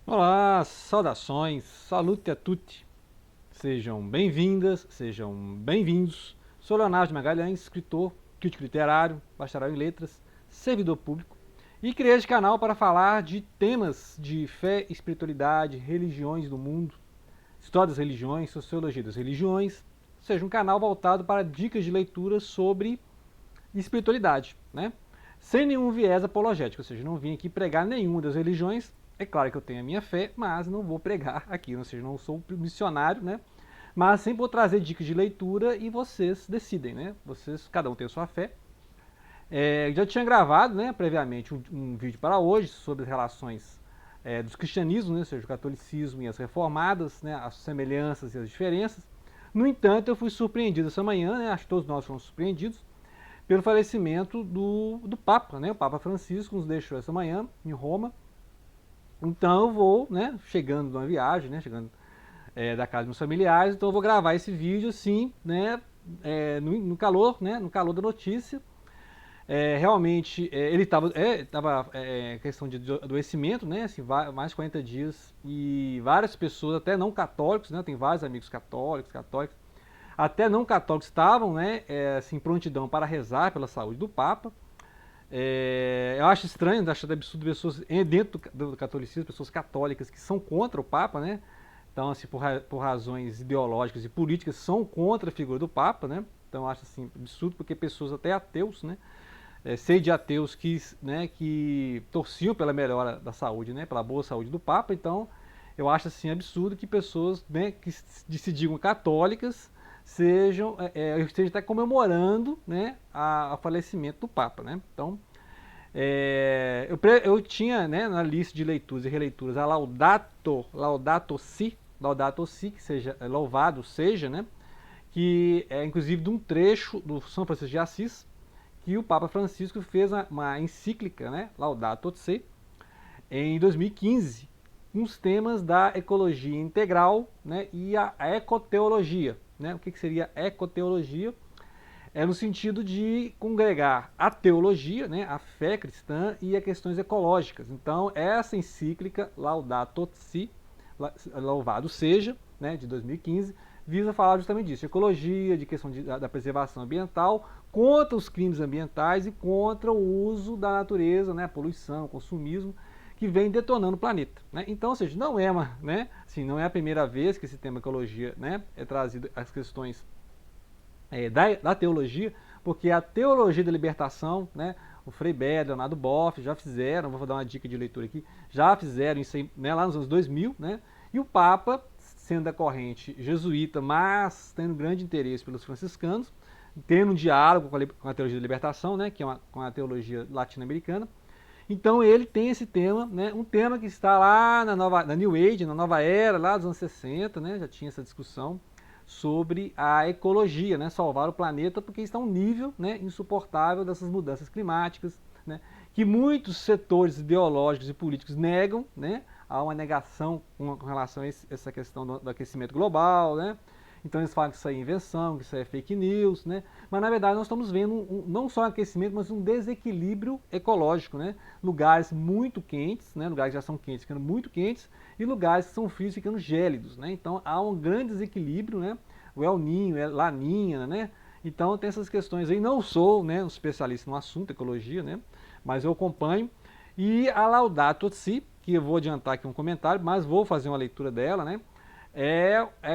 Olá, saudações, salute a tutti. Sejam bem-vindas, sejam bem-vindos. Sou Leonardo Magalhães, escritor, crítico literário, bacharel em letras, servidor público e criei este canal para falar de temas de fé, espiritualidade, religiões do mundo, história das religiões, sociologia das religiões, ou seja, um canal voltado para dicas de leitura sobre espiritualidade, né? Sem nenhum viés apologético, ou seja, não vim aqui pregar nenhuma das religiões. É claro que eu tenho a minha fé, mas não vou pregar aqui, ou seja, não sou missionário, né? Mas sempre vou trazer dicas de leitura e vocês decidem, né? Vocês, cada um tem a sua fé. Já tinha gravado, né, previamente um vídeo para hoje sobre as relações dos cristianismos, né, ou seja, o catolicismo e as reformadas, né, as semelhanças e as diferenças. No entanto, eu fui surpreendido essa manhã, né, acho que todos nós fomos surpreendidos, pelo falecimento do Papa, né? O Papa Francisco nos deixou essa manhã em Roma. Então eu vou, né, chegando de uma viagem, né, chegando da casa dos meus familiares, então eu vou gravar esse vídeo assim, né, no calor, né, no calor da notícia. Realmente, ele estava questão de adoecimento, né, assim, mais de 40 dias, e várias pessoas, até não católicos, né, tem vários amigos católicos, até não católicos estavam, né, assim, prontidão para rezar pela saúde do Papa. Eu acho estranho, acho absurdo pessoas dentro do catolicismo, pessoas católicas que são contra o Papa, né? Então, assim, por razões ideológicas e políticas, são contra a figura do Papa, né? Então, eu acho assim absurdo porque pessoas até ateus, né? Sei de ateus que torciam pela melhora da saúde, né? Pela boa saúde do Papa. Então, eu acho assim absurdo que pessoas, né, que se digam católicas estejam até comemorando, né, o falecimento do Papa, né? Então, eu tinha, né, na lista de leituras e releituras a Laudato Si, que seja louvado seja, né? Que é inclusive de um trecho do São Francisco de Assis, que o Papa Francisco fez uma encíclica, né, Laudato Si, em 2015, com os temas da ecologia integral, né, e a ecoteologia. Né? O que seria ecoteologia? É no sentido de congregar a teologia, né, a fé cristã e as questões ecológicas. Então, essa encíclica Laudato Si, louvado seja, né, de 2015, visa falar justamente disso, de ecologia, de questão da preservação ambiental, contra os crimes ambientais e contra o uso da natureza, né, a poluição, o consumismo, que vem detonando o planeta. Né? Então, ou seja, não é não é a primeira vez que esse tema ecologia, né, é trazido às questões da teologia, porque a teologia da libertação, né, o Frei Beto, Leonardo Boff já fizeram, vou dar uma dica de leitura aqui, já fizeram isso aí, né, lá nos anos 2000, né, e o Papa, sendo da corrente jesuíta, mas tendo grande interesse pelos franciscanos, tendo um diálogo com a teologia da libertação, né, que é com a teologia latino-americana. Então ele tem esse tema, né, um tema que está lá na New Age, na nova era, lá dos anos 60, né, já tinha essa discussão sobre a ecologia, né, salvar o planeta, porque está um nível, né, insuportável dessas mudanças climáticas, né, que muitos setores ideológicos e políticos negam, né, há uma negação com relação a essa questão do aquecimento global, né. Então eles falam que isso aí é invenção, que isso aí é fake news, né? Mas na verdade nós estamos vendo não só um aquecimento, mas um desequilíbrio ecológico, né? Lugares muito quentes, né? Lugares que já são quentes ficando muito quentes, e lugares que são frios ficando gélidos, né? Então há um grande desequilíbrio, né? O El Niño, a Laninha, né? Então tem essas questões aí. Não sou, né, um especialista no assunto, ecologia, né? Mas eu acompanho. E a Laudato Si, que eu vou adiantar aqui um comentário, mas vou fazer uma leitura dela, né?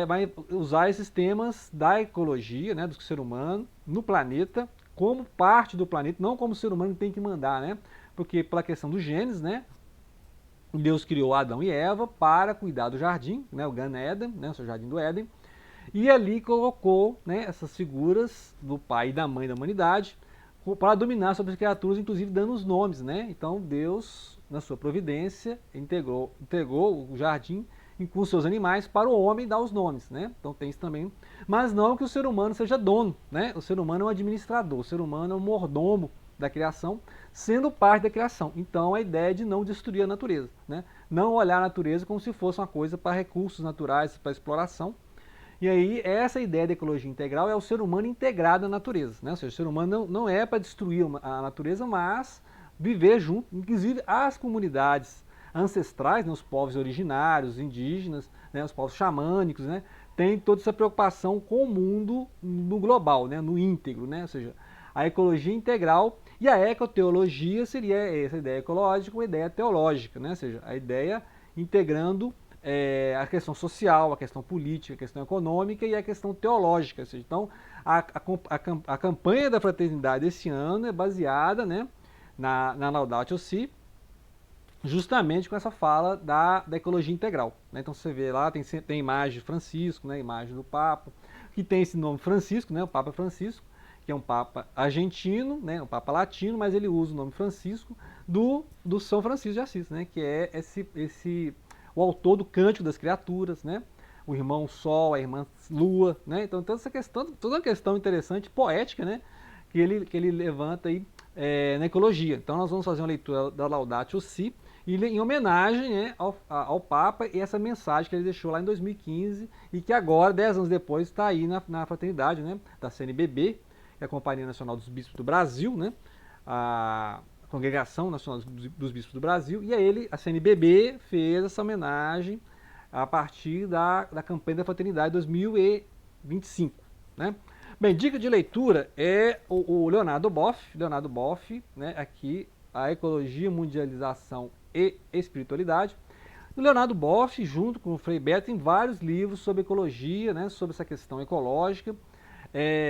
Vai usar esses temas da ecologia, né, do ser humano no planeta, como parte do planeta, não como o ser humano tem que mandar, né? Porque pela questão do Gênesis, né, Deus criou Adão e Eva para cuidar do jardim, né, o Gan Eden, né, o seu jardim do Éden, e ali colocou, né, essas figuras do pai e da mãe da humanidade para dominar sobre as criaturas, inclusive dando os nomes, né? Então Deus, na sua providência, entregou o jardim com seus animais para o homem dar os nomes, né? Então tem isso também. Mas não que o ser humano seja dono, né? O ser humano é um administrador, o ser humano é um mordomo da criação, sendo parte da criação. Então a ideia é de não destruir a natureza, né? Não olhar a natureza como se fosse uma coisa para recursos naturais, para exploração. E aí, essa ideia de ecologia integral é o ser humano integrado à natureza. Né? Ou seja, o ser humano não é para destruir a natureza, mas viver junto, inclusive as comunidades, ancestrais, né, os povos originários, indígenas, né, os povos xamânicos, né, têm toda essa preocupação com o mundo no global, né, no íntegro, né, ou seja, a ecologia integral e a ecoteologia seria essa ideia ecológica, uma ideia teológica, né, ou seja, a ideia integrando a questão social, a questão política, a questão econômica e a questão teológica. Ou seja, então, a campanha da fraternidade esse ano é baseada, né, na Laudatio Si, justamente com essa fala da ecologia integral. Né? Então você vê lá, tem imagem de Francisco, né, imagem do Papa, que tem esse nome Francisco, né, o Papa Francisco, que é um Papa argentino, né, um Papa latino, mas ele usa o nome Francisco do São Francisco de Assis, né, que é o autor do Cântico das Criaturas, né, o irmão Sol, a irmã Lua, né, então toda essa questão, toda uma questão interessante, poética, né, que ele levanta aí na ecologia. Então nós vamos fazer uma leitura da Laudatio Si, e em homenagem, né, ao Papa e essa mensagem que ele deixou lá em 2015 e que agora, 10 anos depois, está aí na fraternidade, né, da CNBB, que é a Companhia Nacional dos Bispos do Brasil, né, a Congregação Nacional dos Bispos do Brasil, e aí a CNBB fez essa homenagem a partir da campanha da Fraternidade 2025. Né? Bem, dica de leitura é o Leonardo Boff. Leonardo Boff, né, aqui, a Ecologia, Mundialização e Espiritualidade. O Leonardo Boff, junto com o Frei Beto, tem vários livros sobre ecologia, né, sobre essa questão ecológica.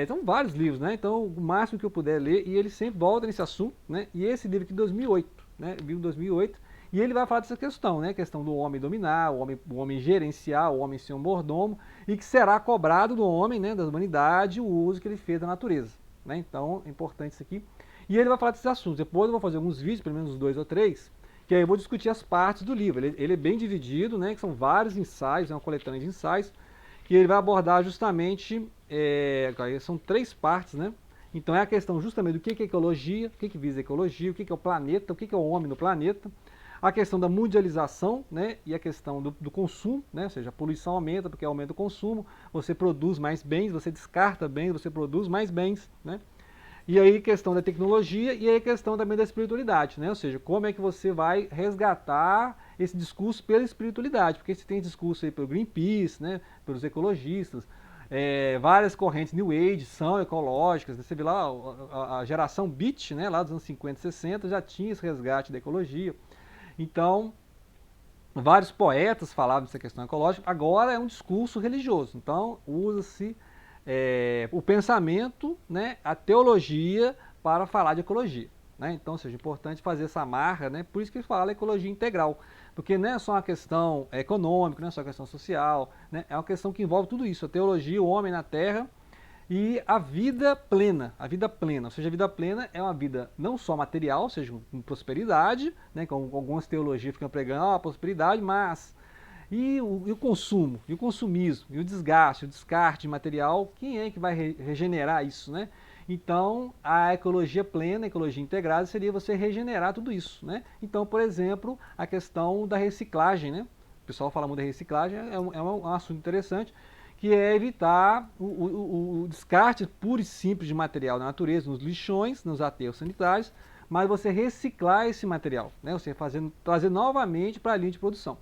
São vários livros, né? Então, o máximo que eu puder ler, e ele sempre volta nesse assunto, né? E esse livro aqui de 2008, né? Livro de 2008, e ele vai falar dessa questão, né? A questão do homem dominar, o homem gerenciar, o homem ser um mordomo, e que será cobrado do homem, né? Da humanidade, o uso que ele fez da natureza, né? Então, é importante isso aqui. E ele vai falar desses assuntos. Depois eu vou fazer alguns vídeos, pelo menos 2 ou 3, que aí eu vou discutir as partes do livro. Ele é bem dividido, né? Que são vários ensaios, é uma coletânea de ensaios, que ele vai abordar justamente, são 3 partes, né? Então é a questão justamente do que é ecologia, o que visa a ecologia, o que é o planeta, o que é o homem no planeta, a questão da mundialização, né? E a questão do consumo, né? Ou seja, a poluição aumenta porque aumenta o consumo, você produz mais bens, você descarta bens, você produz mais bens, né? E aí questão da tecnologia e aí questão também da espiritualidade, né? Ou seja, como é que você vai resgatar esse discurso pela espiritualidade, porque você tem discurso aí pelo Greenpeace, né? Pelos ecologistas, várias correntes New Age são ecológicas, né? Você vê lá a geração Beat, né? Lá dos anos 50 e 60 já tinha esse resgate da ecologia. Então, vários poetas falavam dessa questão ecológica, agora é um discurso religioso, então usa-se o pensamento, né, a teologia para falar de ecologia. Né? Então, seja importante fazer essa amarra, né? Por isso que ele fala ecologia integral, porque não é só uma questão econômica, não é só uma questão social, né? É uma questão que envolve tudo isso, a teologia, o homem na terra e a vida plena, ou seja, a vida plena é uma vida não só material, ou seja, com prosperidade, né? Com algumas teologias ficam pregando a prosperidade, mas e o consumo, e o consumismo, e o desgaste, o descarte de material, quem é que vai regenerar isso, né? Então, a ecologia plena, a ecologia integrada, seria você regenerar tudo isso, né? Então, por exemplo, a questão da reciclagem, né? O pessoal fala muito da reciclagem, é um assunto interessante, que é evitar o descarte puro e simples de material da natureza, nos lixões, nos aterros sanitários, mas você reciclar esse material, né? Você trazer novamente para a linha de produção.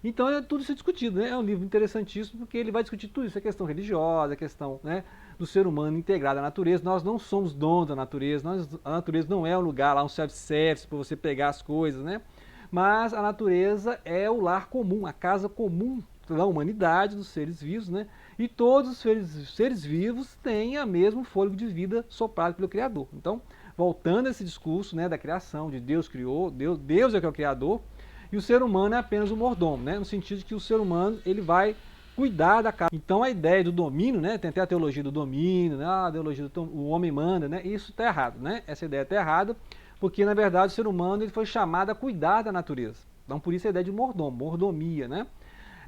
Então é tudo isso discutido, né? É um livro interessantíssimo porque ele vai discutir tudo isso, a questão religiosa, a questão, né, do ser humano integrado à natureza. Nós não somos donos da natureza, a natureza não é um lugar lá, um self-service para você pegar as coisas, né? Mas a natureza é o lar comum, a casa comum da humanidade, dos seres vivos, né? E todos os seres vivos têm o mesmo fôlego de vida soprado pelo Criador. Então, voltando a esse discurso, né, da criação, de Deus criou, Deus é que é o Criador, e o ser humano é apenas um mordomo, né? No sentido de que o ser humano ele vai cuidar da casa. Então a ideia do domínio, né? Tem até a teologia do domínio, né? A teologia o homem manda, né? Isso está errado, né? Essa ideia está errada, porque na verdade o ser humano ele foi chamado a cuidar da natureza. Então por isso a ideia de mordomo, mordomia, né?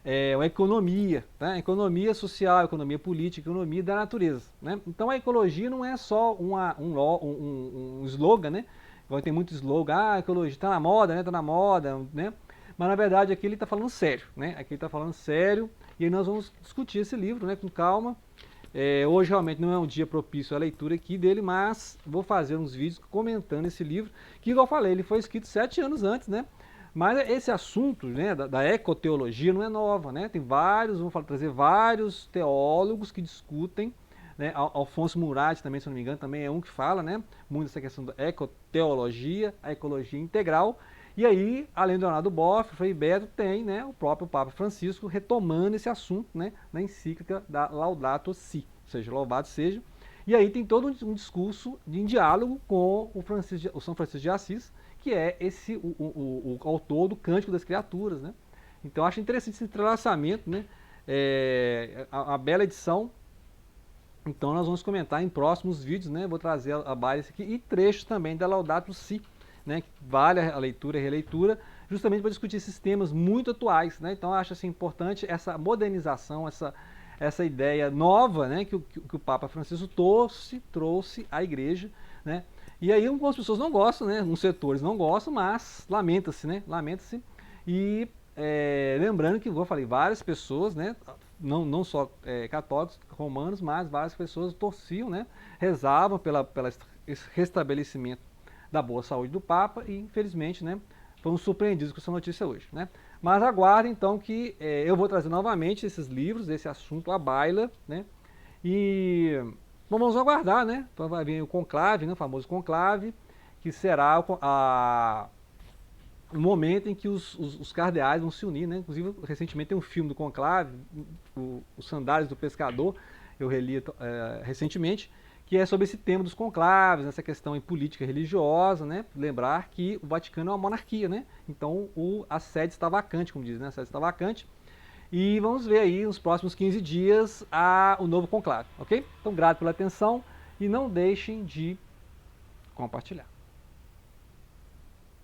A economia, tá? Economia social, economia política, economia da natureza, né? Então a ecologia não é só um slogan, né? Agora tem muito slogan, a ecologia está na moda, né? Tá na moda, né? Mas na verdade aqui ele está falando sério, né? Aqui ele está falando sério e aí nós vamos discutir esse livro, né? Com calma. Hoje realmente não é um dia propício à leitura aqui dele, mas vou fazer uns vídeos comentando esse livro, que igual eu falei, ele foi escrito 7 anos antes, né? Mas esse assunto, né, da ecoteologia não é nova, né? Tem vários, trazer vários teólogos que discutem, né? Alfonso Murat também, se não me engano, também é um que fala, né, muito dessa questão da ecoteologia, a ecologia integral. E aí, além do Leonardo Boff, Frei Beto, tem, né, o próprio Papa Francisco retomando esse assunto, né, na encíclica da Laudato Si, ou seja, louvado seja. E aí tem todo um discurso em diálogo com o São Francisco de Assis, que é o autor do Cântico das Criaturas, né? Então acho interessante esse entrelaçamento, né? A bela edição. Então nós vamos comentar em próximos vídeos, né? Vou trazer a base aqui e trechos também da Laudato Si, né? Que vale a leitura e releitura, justamente para discutir esses temas muito atuais, né? Então acho assim importante essa modernização, essa ideia nova, né, que o Papa Francisco trouxe à igreja, né? E aí algumas pessoas não gostam, né? Uns setores não gostam, mas lamenta-se, né? Lamenta-se. E lembrando que, eu falei, várias pessoas, né? Não só católicos, romanos, mas várias pessoas torciam, né? Rezavam pelo restabelecimento da boa saúde do Papa e, infelizmente, né? Fomos surpreendidos com essa notícia hoje, né? Mas aguardem então que eu vou trazer novamente esses livros, esse assunto à baila, né? E bom, vamos aguardar, né? Então vai vir o conclave, né? O famoso conclave, que será o momento em que os cardeais vão se unir, né? Inclusive, recentemente tem um filme do conclave, Os Sandálios do Pescador, eu reli recentemente, que é sobre esse tema dos conclaves, essa questão em política religiosa, né? Lembrar que o Vaticano é uma monarquia, né? Então a sede está vacante, como diz, né? A sede está vacante. E vamos ver aí nos próximos 15 dias o novo conclave, ok? Então, grato pela atenção e não deixem de compartilhar.